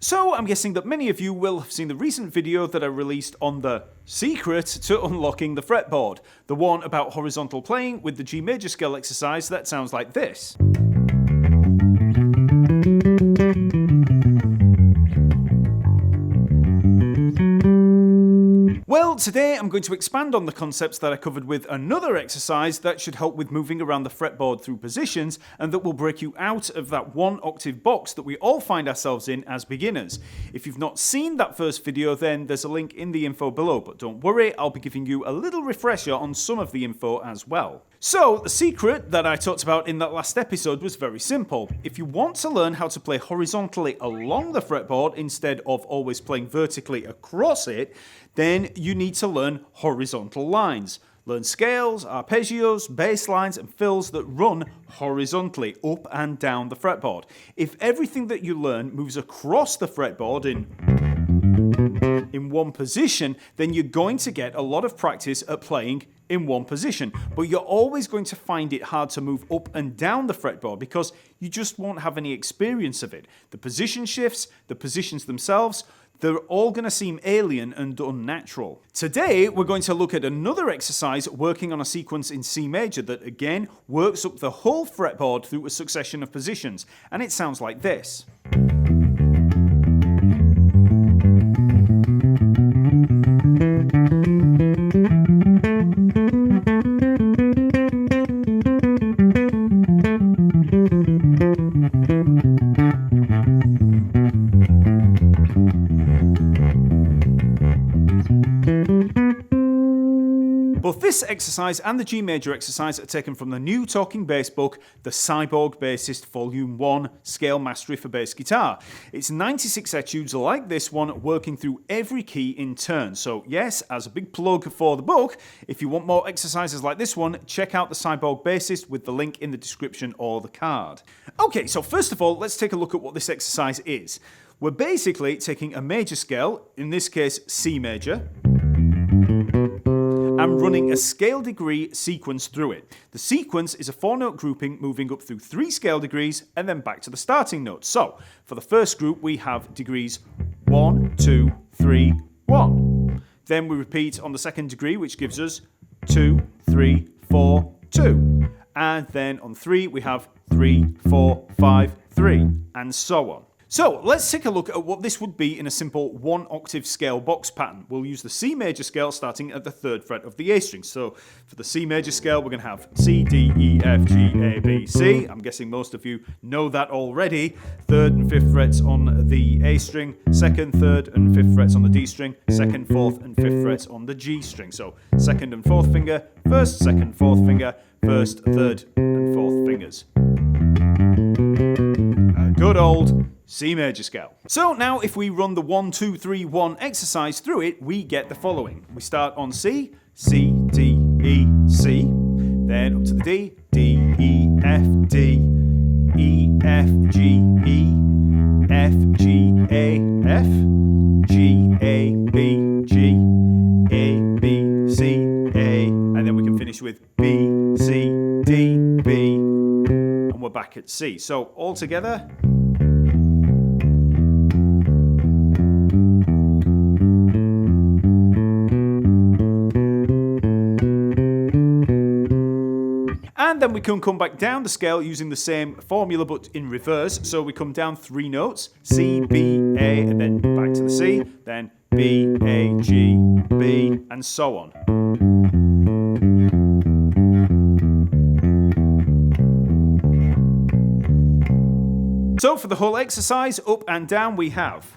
So I'm guessing that many of you will have seen the recent video that I released on the secret to unlocking the fretboard, the one about horizontal playing with the G major scale exercise that sounds like this. Well, today I'm going to expand on the concepts that I covered with another exercise that should help with moving around the fretboard through positions and that will break you out of that one octave box that we all find ourselves in as beginners. If you've not seen that first video, then there's a link in the info below, but don't worry, I'll be giving you a little refresher on some of the info as well. So, the secret that I talked about in that last episode was very simple. If you want to learn how to play horizontally along the fretboard instead of always playing vertically across it, then you need to learn horizontal lines. Learn scales, arpeggios, bass lines, and fills that run horizontally up and down the fretboard. If everything that you learn moves across the fretboard in one position, then you're going to get a lot of practice at playing in one position, but you're always going to find it hard to move up and down the fretboard because you just won't have any experience of it. The position shifts, the positions themselves, they're all going to seem alien and unnatural. Today, we're going to look at another exercise working on a sequence in C major that again works up the whole fretboard through a succession of positions, and it sounds like this. Both this exercise and the G major exercise are taken from the new Talkingbass book, The Cyborg Bassist Volume 1 Scale Mastery for Bass Guitar. It's 96 etudes like this one, working through every key in turn. So yes, as a big plug for the book, if you want more exercises like this one, check out The Cyborg Bassist with the link in the description or the card. Okay, so first of all, let's take a look at what this exercise is. We're basically taking a major scale, in this case C major, and running a scale degree sequence through it. The sequence is a 4-note grouping moving up through 3 scale degrees and then back to the starting note. So, for the first group, we have degrees 1, 2, 3, 1. Then we repeat on the second degree, which gives us 2, 3, 4, 2. And then on 3, we have 3, 4, 5, 3, and so on. So let's take a look at what this would be in a simple 1-octave scale box pattern. We'll use the C major scale starting at the 3rd fret of the A string. So for the C major scale, we're going to have C, D, E, F, G, A, B, C. I'm guessing most of you know that already. 3rd and 5th frets on the A string, 2nd, 3rd and 5th frets on the D string, 2nd, 4th and 5th frets on the G string. So 2nd and 4th finger, 1st, 2nd, 4th finger, 1st, 3rd and 4th fingers. A good old C major scale. So now if we run the 1, 2, 3, 1 exercise through it, we get the following. We start on C, C, D, E, C, then up to the D, D, E, F, D, E, F, G, E, F, G, A, F, G, A, B, G, A, B, C, A, and then we can finish with B, C, D, B, and we're back at C. So all together. And then we can come back down the scale using the same formula but in reverse. So we come down 3 notes, C, B, A, and then back to the C, then B, A, G, B, and so on. So for the whole exercise, up and down we have.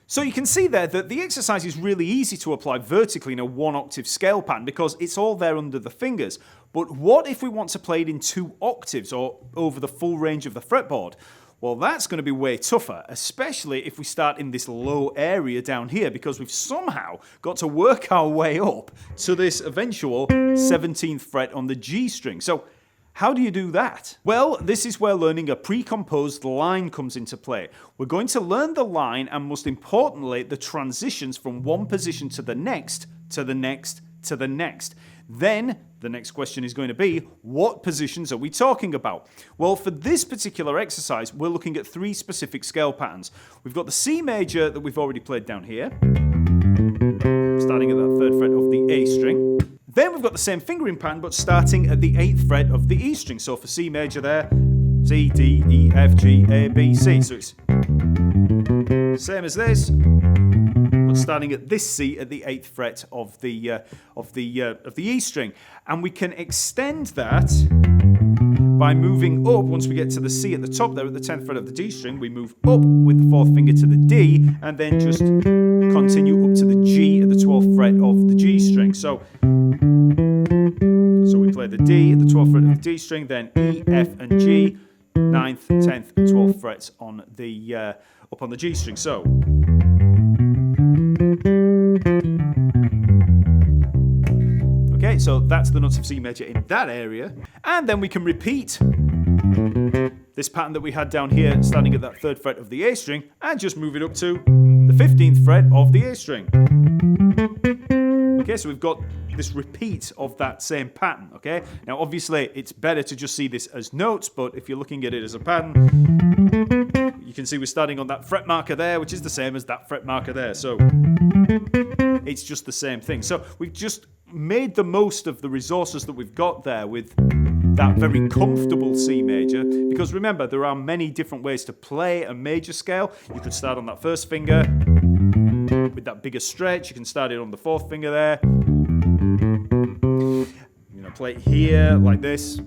So you can see there that the exercise is really easy to apply vertically in a 1-octave scale pattern because it's all there under the fingers. But what if we want to play it in 2 octaves or over the full range of the fretboard? Well, that's going to be way tougher, especially if we start in this low area down here because we've somehow got to work our way up to this eventual 17th fret on the G string. So How do you do that? Well, this is where learning a pre-composed line comes into play. We're going to learn the line and, most importantly, the transitions from one position to the next, to the next, to the next. Then the next question is going to be, what positions are we talking about? Well, for this particular exercise, we're looking at 3 specific scale patterns. We've got the C major that we've already played down here, starting at that 3rd fret of the A string. Then we've got the same fingering pattern, but starting at the 8th fret of the E string. So for C major there, C, D, E, F, G, A, B, C. So it's same as this, but starting at this C at the 8th fret of the E string. And we can extend that by moving up. Once we get to the C at the top there at the 10th fret of the D string, we move up with the 4th finger to the D, and then just continue up to the G at the 12th fret of the G string. So we play the D at the 12th fret of the D string, then E, F, and G, 9th, 10th, and 12th frets on the up on the G string. So okay, so that's the notes of C major in that area, and then we can repeat this pattern that we had down here, starting at that 3rd fret of the A string, and just move it up to the 15th fret of the A string. Okay, so we've got this repeat of that same pattern, okay? Now, obviously, it's better to just see this as notes, but if you're looking at it as a pattern, you can see we're starting on that fret marker there, which is the same as that fret marker there. So it's just the same thing. So we've just made the most of the resources that we've got there with that very comfortable C major, because remember, there are many different ways to play a major scale. You could start on that 1st finger with that bigger stretch. You can start it on the 4th finger there. You know, play it here like this.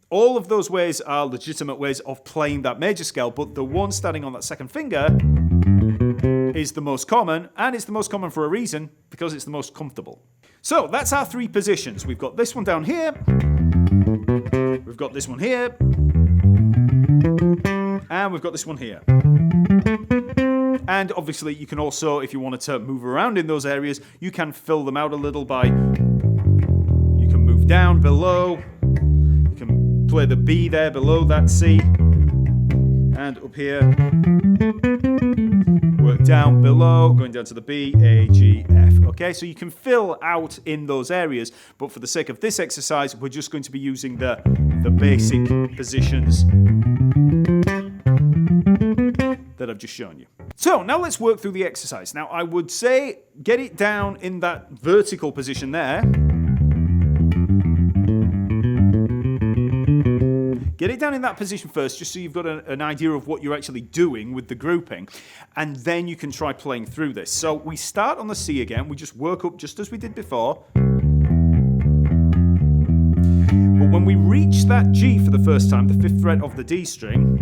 All of those ways are legitimate ways of playing that major scale, but the one starting on that 2nd finger is the most common, and it's the most common for a reason, because it's the most comfortable. So that's our 3 positions. We've got this one down here, we've got this one here, and we've got this one here. And obviously you can also, if you wanted to move around in those areas, you can fill them out a little by, you can move down below, you can play the B there below that C, and up here, work down below, going down to the B, A, G, F. Okay, so you can fill out in those areas, but for the sake of this exercise, we're just going to be using the basic positions that I've just shown you. So now let's work through the exercise. Now I would say get it down in that vertical position there. Get it down in that position first, just so you've got an idea of what you're actually doing with the grouping, and then you can try playing through this. So we start on the C again, we just work up just as we did before. But when we reach that G for the first time, the 5th fret of the D string,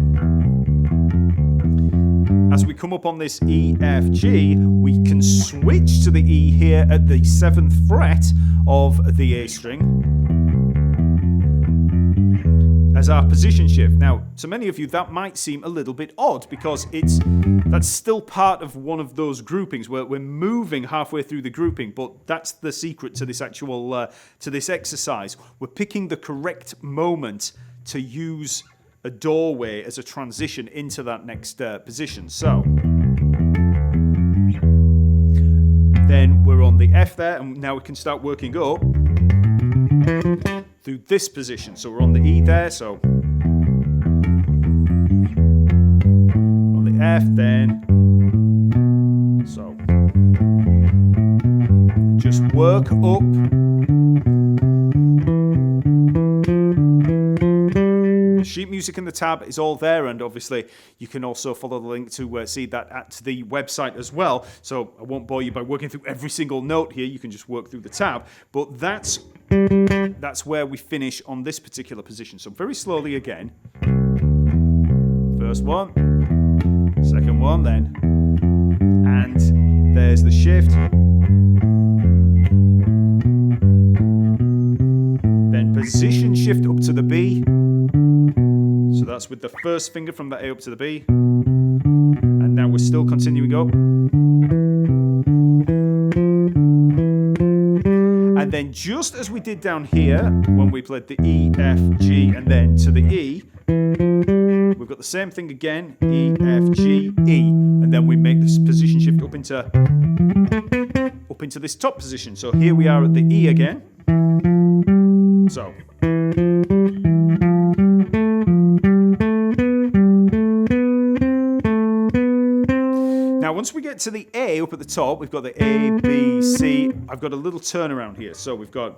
as we come up on this E, F, G, we can switch to the E here at the 7th fret of the A string as our position shift. Now, to many of you, that might seem a little bit odd, because that's still part of one of those groupings where we're moving halfway through the grouping, but that's the secret to this actual to this exercise. We're picking the correct moment to use a doorway as a transition into that next position. So then we're on the F there, and now we can start working up through this position. So we're on the E there, so on the F, then so just work up. The sheet music and the tab is all there, and obviously you can also follow the link to see that at the website as well. So I won't bore you by working through every single note here. You can just work through the tab, but that's where we finish on this particular position. So very slowly again. First one, second one, then, and there's the shift. Then position shift up to the B. So that's with the first finger from the A up to the B. And now we're still continuing up. And And then just as we did down here, when we played the E, F, G, and then to the E, we've got the same thing again, E, F, G, E. And then we make this position shift up into this top position. So here we are at the E again. So. Now, once we get to the A up at the top, we've got the A, B, C. I've got a little turnaround here. So we've got...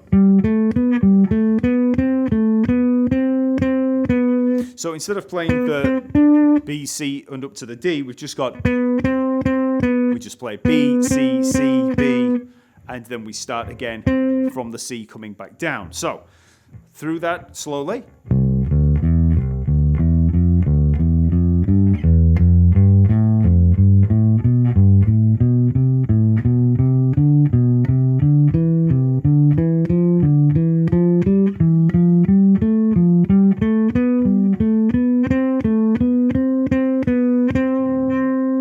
So instead of playing the B, C, and up to the D, we've just got... We just play B, C, C, B, and then we start again from the C coming back down. So, through that slowly.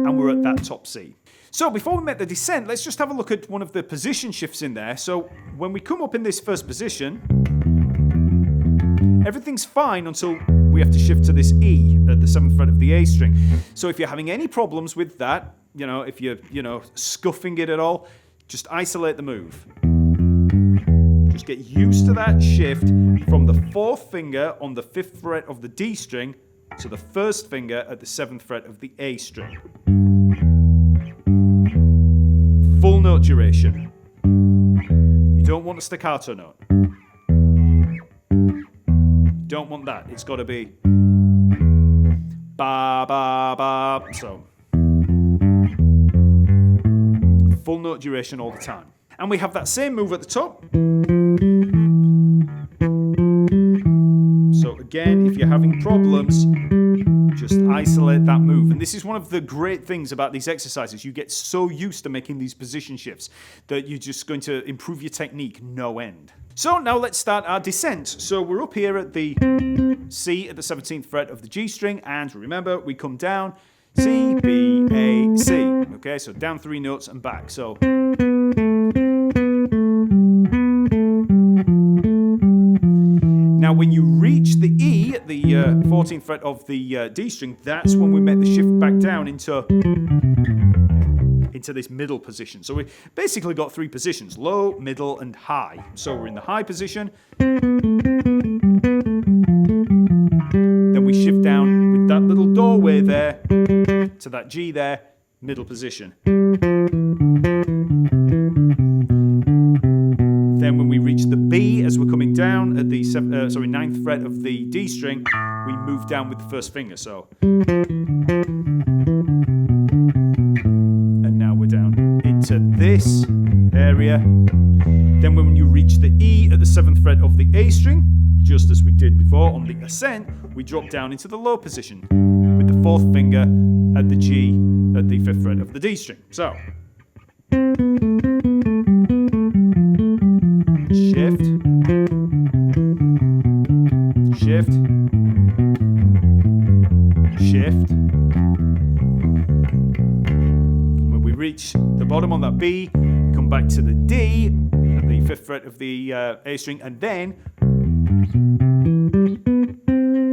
And we're at that top C. So before we make the descent, let's just have a look at one of the position shifts in there. So when we come up in this first position, everything's fine until we have to shift to this E at the 7th fret of the A string. So if you're having any problems with that, if you're, scuffing it at all, just isolate the move. Just get used to that shift from the 4th finger on the 5th fret of the D string to the 1st finger at the 7th fret of the A string. Full note duration. You don't want a staccato note. You don't want that. It's got to be ba ba ba. So full note duration all the time. And we have that same move at the top. So again, if you're having problems, just isolate that move. And this is one of the great things about these exercises. You get so used to making these position shifts that you're just going to improve your technique no end. So now let's start our descent. So we're up here at the C at the 17th fret of the G string. And remember, we come down C, B, A, C. Okay, so down 3 notes and back. So now, when you reach the E at the 14th fret of the D string, that's when we make the shift back down into this middle position. So we basically got 3 positions: low, middle, and high. So we're in the high position. Then we shift down with that little doorway there to that G there, middle position. Then when we reach the B as we're coming down at the 9th fret of the D string, we move down with the 1st finger. So, and now we're down into this area. Then when you reach the E at the 7th fret of the A string, just as we did before on the ascent, we drop down into the low position with the 4th finger at the G at the 5th fret of the D string. So. Shift, shift, shift. When we reach the bottom on that B, we come back to the D at the 5th fret of the A string, and then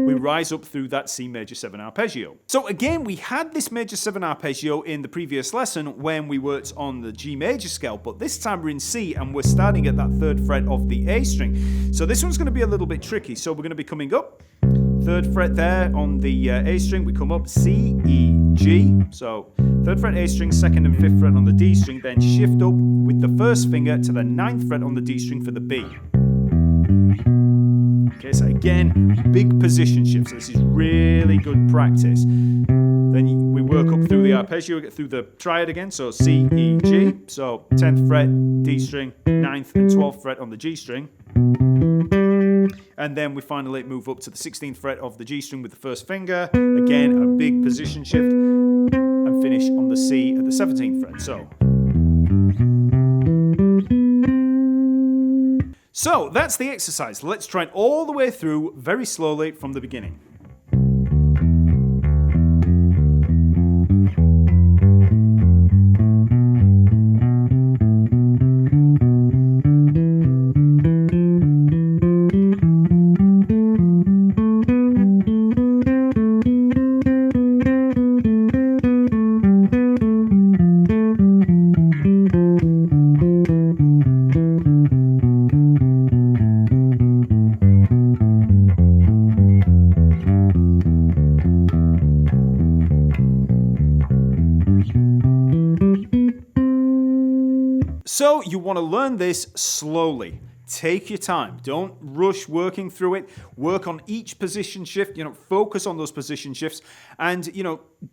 we rise up through that C major 7 arpeggio. So again, we had this major 7 arpeggio in the previous lesson when we worked on the G major scale, but this time we're in C and we're starting at that 3rd fret of the A string. So this one's going to be a little bit tricky. So we're going to be coming up, 3rd fret there on the A string, we come up C, E, G. So 3rd fret A string, 2nd and 5th fret on the D string, then shift up with the 1st finger to the 9th fret on the D string for the B. Okay, so again, big position shifts. So this is really good practice. Then we work up through the arpeggio, get through the triad again. So C, E, G. So 10th fret, D string, 9th and 12th fret on the G string. And then we finally move up to the 16th fret of the G string with the 1st finger. Again, a big position shift. And finish on the C at the 17th fret. So that's the exercise. Let's try it all the way through very slowly from the beginning. So you want to learn this slowly. Take your time. Don't rush working through it. Work on each position shift, focus on those position shifts. And,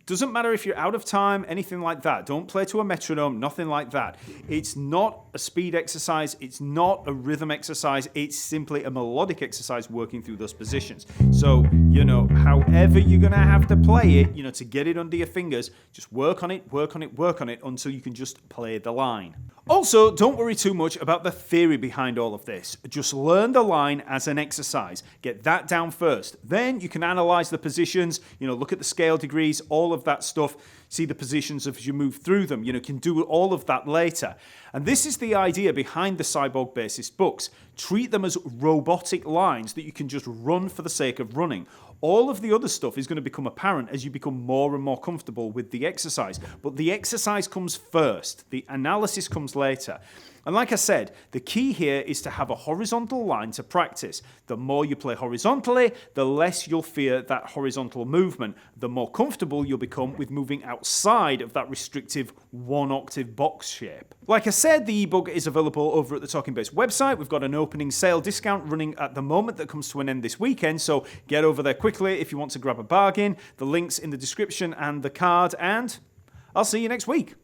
doesn't matter if you're out of time, anything like that. Don't play to a metronome, nothing like that. It's not a speed exercise. It's not a rhythm exercise. It's simply a melodic exercise working through those positions. So, however you're going to have to play it, to get it under your fingers, just work on it until you can just play the line. Also, don't worry too much about the theory behind all of this. Just learn the line as an exercise. Get that down first. Then you can analyze the positions, look at the scale degrees, all of that stuff, see the positions as you move through them. You can do all of that later. And this is the idea behind the Cyborg Bassist books. Treat them as robotic lines that you can just run for the sake of running. All of the other stuff is going to become apparent as you become more and more comfortable with the exercise. But the exercise comes first. The analysis comes later. And like I said, the key here is to have a horizontal line to practice. The more you play horizontally, the less you'll fear that horizontal movement. The more comfortable you'll become with moving outside of that restrictive 1-octave box shape. Like I said, the ebook is available over at the Talkingbass website. We've got an opening sale discount running at the moment that comes to an end this weekend, so get over there quickly if you want to grab a bargain. The link's in the description and the card, and I'll see you next week.